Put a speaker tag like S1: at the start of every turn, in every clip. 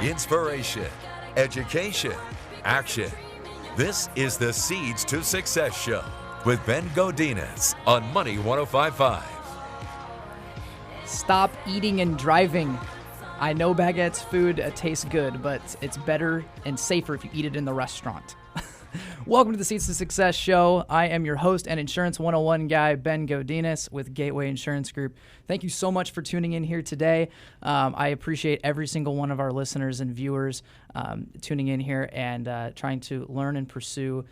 S1: Inspiration, education, action. This is the Seeds to Success Show with Ben Godinez on Money 105.5.
S2: Stop eating and driving. I know Baguette's food tastes good, but it's better and safer if you eat it in the restaurant. Welcome to the Seeds to Success Show. I am your host and Insurance 101 guy, Ben Godinez with Gateway Insurance Group. Thank you so much for tuning in here today. I appreciate every single one of our listeners and viewers tuning in here and trying to learn and pursue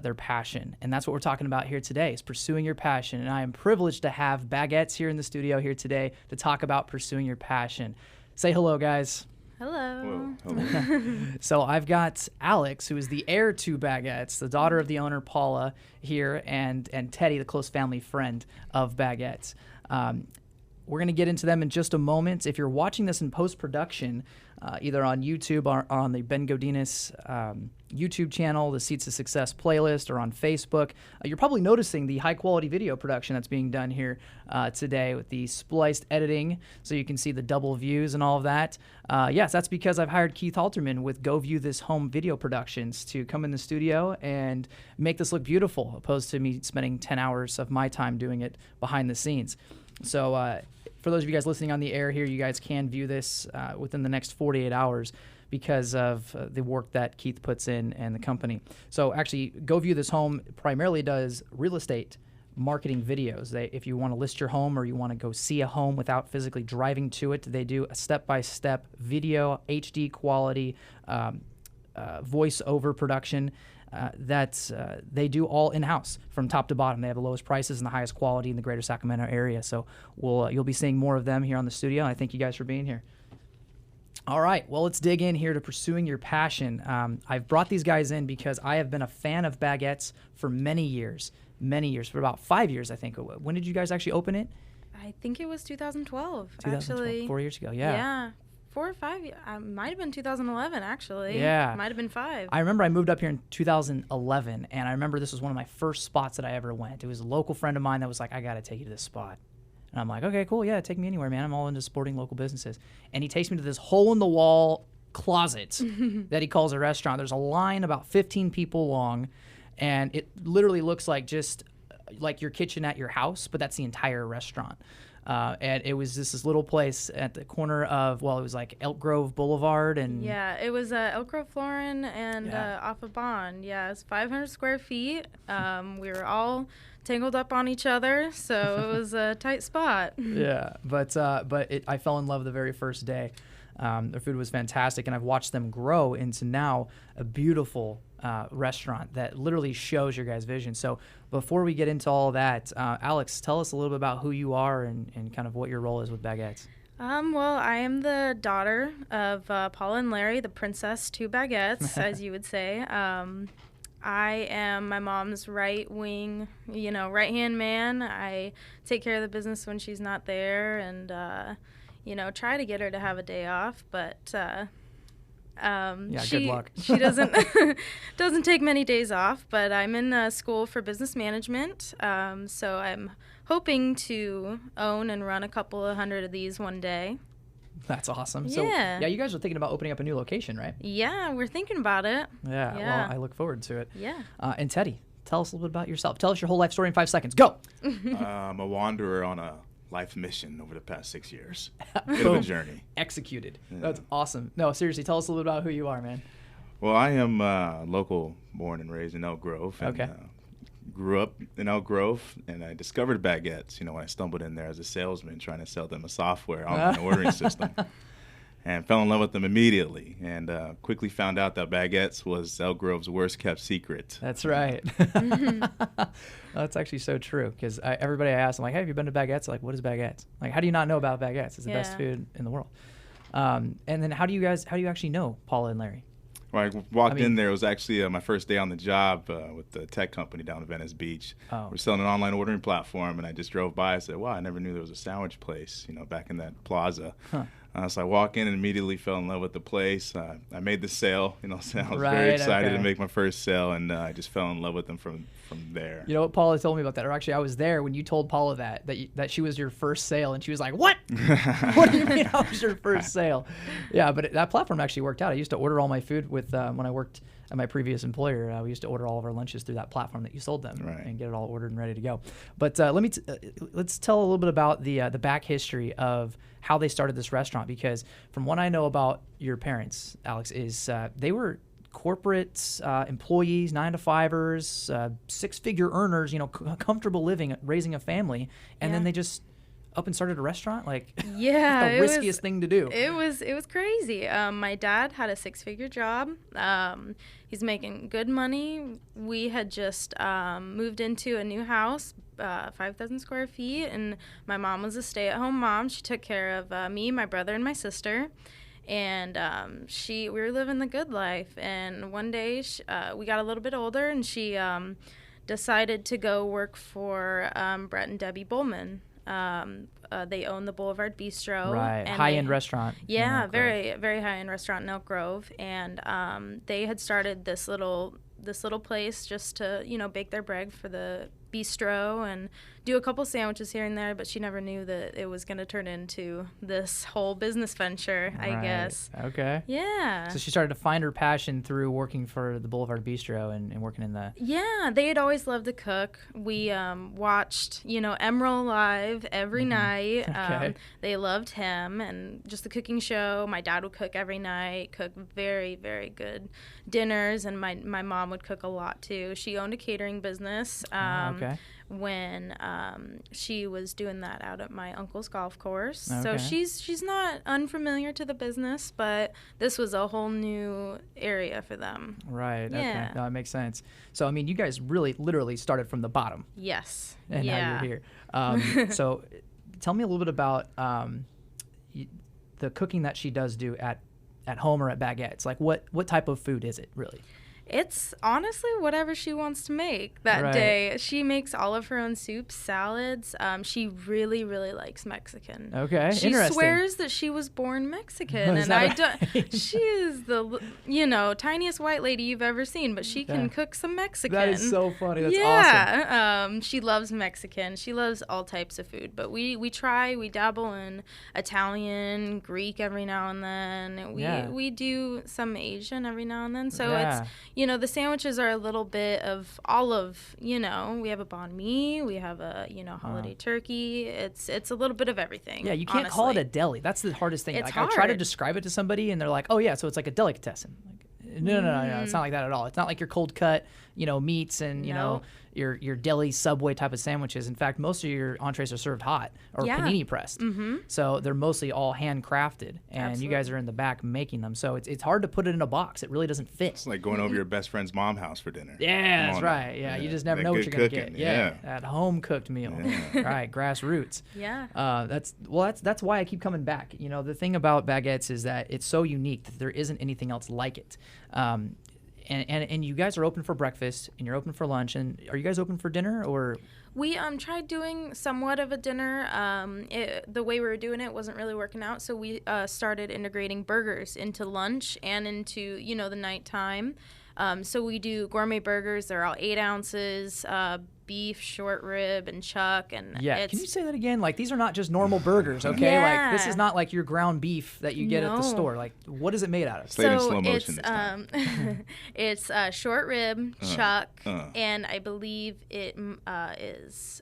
S2: their passion. And that's what we're talking about here today, is pursuing your passion. And I am privileged to have Baguettes here in the studio here today to talk about pursuing your passion. Say hello, guys.
S3: Hello.
S4: Hello.
S2: So I've got Alex, who is the heir to Baguettes, the daughter of the owner, Paula, here, and Teddy, the close family friend of Baguettes. We're going to get into them in just a moment. If you're watching this in post-production, either on YouTube or on the Ben Godinez YouTube channel, the Seeds to Success playlist, or on Facebook, you're probably noticing the high-quality video production that's being done here today with the spliced editing, so you can see the double views and all of that. Yes, that's because I've hired Keith Halterman with Go View This Home Video Productions to come in the studio and make this look beautiful, opposed to me spending 10 hours of my time doing it behind the scenes. So for those of you guys listening on the air here, you guys can view this within the next 48 hours because of the work that Keith puts in and the company. So actually, Go View This Home primarily does real estate marketing videos. If you want to list your home or you want to go see a home without physically driving to it, they do a step-by-step video, HD quality, voice-over production. They do all in-house from top to bottom. They have the lowest prices and the highest quality in the greater Sacramento area. So you'll be seeing more of them here on the studio. I thank you guys for being here. All right, well, let's dig in here to pursuing your passion. I've brought these guys in because I have been a fan of Baguettes for many years, for about 5 years, I think. When did you guys actually open it?
S3: I think it was 2012,
S2: 2012,
S3: actually.
S2: 4 years ago, yeah.
S3: Yeah. 4 or 5, might have been 2011, actually.
S2: Yeah.
S3: Might have been 5.
S2: I remember I moved up here in 2011, and I remember this was one of my first spots that I ever went. It was a local friend of mine that was like, I got to take you to this spot. And I'm like, okay, cool, yeah, take me anywhere, man. I'm all into supporting local businesses. And he takes me to this hole-in-the-wall closet that he calls a restaurant. There's a line about 15 people long, and it literally looks like just like your kitchen at your house, but that's the entire restaurant. And it was just this little place at the corner of, it was like Elk Grove Boulevard. And
S3: yeah, it was Elk Grove Florin and off of Bond. Yeah, it's 500 square feet. We were all tangled up on each other, so it was a tight spot.
S2: Yeah, but I fell in love the very first day. Their food was fantastic, and I've watched them grow into now a beautiful restaurant that literally shows your guys' vision. So before we get into all of that, Alex, tell us a little bit about who you are and kind of what your role is with Baguettes.
S3: Well, I am the daughter of Paula and Larry, the princess to Baguettes, as you would say. I am my mom's right-hand man. I take care of the business when she's not there and, try to get her to have a day off, but
S2: good luck.
S3: She doesn't doesn't take many days off, but I'm in school for business management, so I'm hoping to own and run a couple of hundred of these one day.
S2: That's awesome.
S3: Yeah.
S2: So, you guys are thinking about opening up a new location, right?
S3: Yeah, we're thinking about it.
S2: Yeah. Well, I look forward to it.
S3: Yeah.
S2: And Teddy, tell us a little bit about yourself. Tell us your whole life story in 5 seconds. Go!
S4: I'm a wanderer on a life mission over the past 6 years. Bit of a journey.
S2: Executed.
S4: Yeah.
S2: That's awesome. No, seriously, tell us a little bit about who you are, man.
S4: Well, I am local, born and raised in Elk Grove. And,
S2: okay.
S4: Grew up in Elk Grove, and I discovered Baguettes, when I stumbled in there as a salesman trying to sell them a software online ordering system. And fell in love with them immediately, and quickly found out that Baguettes was Elk Grove's worst-kept secret.
S2: That's right. That's actually so true, because everybody I ask, I'm like, hey, have you been to Baguettes? Like, what is Baguettes? Like, how do you not know about Baguettes? It's the best food in the world. And then how do you actually know Paula and Larry?
S4: When I walked in there, it was actually my first day on the job with the tech company down in Venice Beach.
S2: Oh.
S4: We're selling an online ordering platform, and I just drove by. I said, wow, I never knew there was a sandwich place, back in that plaza.
S2: Huh.
S4: So I walk in and immediately fell in love with the place. I made the sale, so I was
S2: Right,
S4: very excited
S2: okay.
S4: to make my first sale, and I just fell in love with them from there.
S2: You know what Paula told me about that? Or actually, I was there when you told Paula that she was your first sale, and she was like, "What? What do you mean I was your first sale?" Yeah, but that platform actually worked out. I used to order all my food with when I worked at my previous employer. We used to order all of our lunches through that platform that you sold them,
S4: Right.
S2: and get it all ordered and ready to go. But let's tell a little bit about the back history of how they started this restaurant, because from what I know about your parents, Alex, is they were corporate employees, 9-to-5ers, six-figure earners, comfortable living, raising a family, and then they just up and started a restaurant. Like,
S3: Yeah,
S2: the riskiest thing to do.
S3: It was crazy. My dad had a 6-figure job. He's making good money. We had just moved into a new house, 5,000 square feet, and my mom was a stay-at-home mom. She took care of me, my brother, and my sister. And we were living the good life. And one day we got a little bit older, and she decided to go work for Brett and Debbie Bowman. They own the Boulevard Bistro.
S2: Right,
S3: and
S2: high-end restaurant.
S3: Yeah,
S2: in Elk Grove.
S3: very, very high-end restaurant in Elk Grove. And they had started this little place just to, bake their bread for the bistro and do a couple sandwiches here and there, but she never knew that it was going to turn into this whole business venture, I guess.
S2: Okay.
S3: Yeah.
S2: So she started to find her passion through working for the Boulevard Bistro and working in the...
S3: Yeah, they had always loved to cook. We watched, Emerald live every night.
S2: Okay.
S3: They loved him and just the cooking show. My dad would cook every night, cook very, very good dinners, and my mom would cook a lot too. She owned a catering business.
S2: Okay.
S3: When she was doing that out at my uncle's golf course.
S2: Okay.
S3: So she's not unfamiliar to the business, but this was a whole new area for them.
S2: Right.
S3: Yeah.
S2: Okay. No, it makes sense. So, I mean, you guys really literally started from the bottom.
S3: Yes.
S2: And now you're here. So tell me a little bit about the cooking that she does do at home or at Baguettes. Like, what type of food is it, really?
S3: It's honestly whatever she wants to make that day. She makes all of her own soups, salads. She really, really likes Mexican.
S2: Okay,
S3: she
S2: interesting.
S3: swears that she was born Mexican,
S2: Is
S3: and
S2: that right?
S3: She is the tiniest white lady you've ever seen, but she can cook some Mexican.
S2: That is so funny. That's awesome.
S3: Yeah, she loves Mexican. She loves all types of food, but we dabble in Italian, Greek every now and then. We do some Asian every now and then. So it's the sandwiches are a little bit of all of, we have a banh mi, we have a, holiday turkey. It's a little bit of everything.
S2: Yeah, you can't call it a deli. That's the hardest thing.
S3: It's
S2: like,
S3: hard.
S2: I try to describe it to somebody, and they're like, oh, yeah, so it's like a delicatessen. Like, no, it's not like that at all. It's not like your cold cut, meats and, your deli Subway type of sandwiches. In fact, most of your entrees are served hot or panini pressed. Mm-hmm. So they're mostly all handcrafted, and you guys are in the back making them. So it's hard to put it in a box. It really doesn't fit.
S4: It's like going over your best friend's mom's house for dinner.
S2: Yeah, that's right. Yeah, you just never know what you're going to get.
S4: Yeah,
S2: that home cooked meal.
S4: Yeah.
S2: Right, grassroots.
S3: Yeah.
S2: That's why I keep coming back. The thing about Baguettes is that it's so unique that there isn't anything else like it. And you guys are open for breakfast and you're open for lunch. And are you guys open for dinner or?
S3: We tried doing somewhat of a dinner. The way we were doing it wasn't really working out, so we started integrating burgers into lunch and into the nighttime. So we do gourmet burgers. They're all 8 ounces, beef, short rib, and chuck. And
S2: can you say that again? Like, these are not just normal burgers, okay?
S3: Yeah.
S2: Like, this is not like your ground beef that you get at the store. Like, what is it made out of?
S4: Played in slow motion this time.
S3: It's short rib, chuck, and I believe it is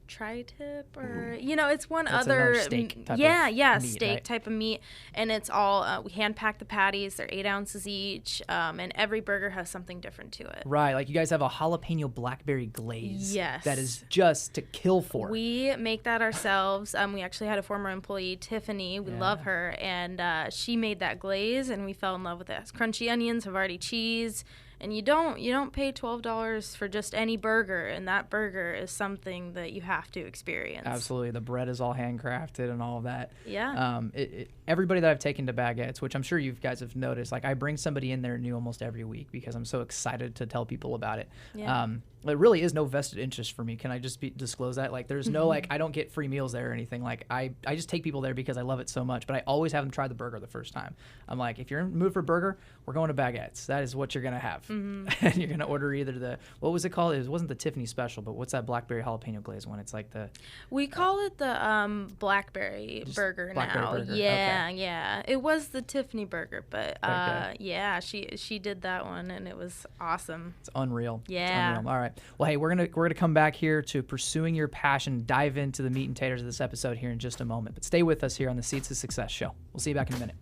S3: tri-tip or it's one
S2: That's
S3: other
S2: steak type of meat,
S3: steak
S2: right?
S3: type of meat, and it's all we hand pack the patties. They're 8 ounces each, and every burger has something different to it.
S2: Right, like you guys have a jalapeno blackberry glaze.
S3: Yes.
S2: That is just to kill for.
S3: We make that ourselves. We actually had a former employee, Tiffany. We love her, and she made that glaze, and we fell in love with it. Crunchy onions, Havarti cheese. And you don't pay $12 for just any burger, and that burger is something that you have to experience.
S2: Absolutely, the bread is all handcrafted and all of that.
S3: Yeah.
S2: Everybody that I've taken to Baguettes, which I'm sure you guys have noticed, like I bring somebody in there new almost every week because I'm so excited to tell people about it.
S3: Yeah.
S2: it really is no vested interest for me. Can I just disclose that? Like, there's no, like, I don't get free meals there or anything. Like, I just take people there because I love it so much. But I always have them try the burger the first time. I'm like, if you're in the mood for a burger, we're going to Baguettes. That is what you're going to have. And you're going to order either what was it called? It wasn't the Tiffany special, but what's that blackberry jalapeno glaze one? It's like
S3: We call it the blackberry burger
S2: blackberry
S3: now.
S2: burger.
S3: Yeah,
S2: Okay.
S3: yeah. It was the Tiffany burger, but
S2: Okay.
S3: yeah, she did that one, and it was awesome.
S2: It's unreal.
S3: Yeah.
S2: It's unreal. All right. Well, hey, we're gonna come back here to pursuing your passion, dive into the meat and taters of this episode here in just a moment. But stay with us here on the Seeds to Success show. We'll see you back in a minute.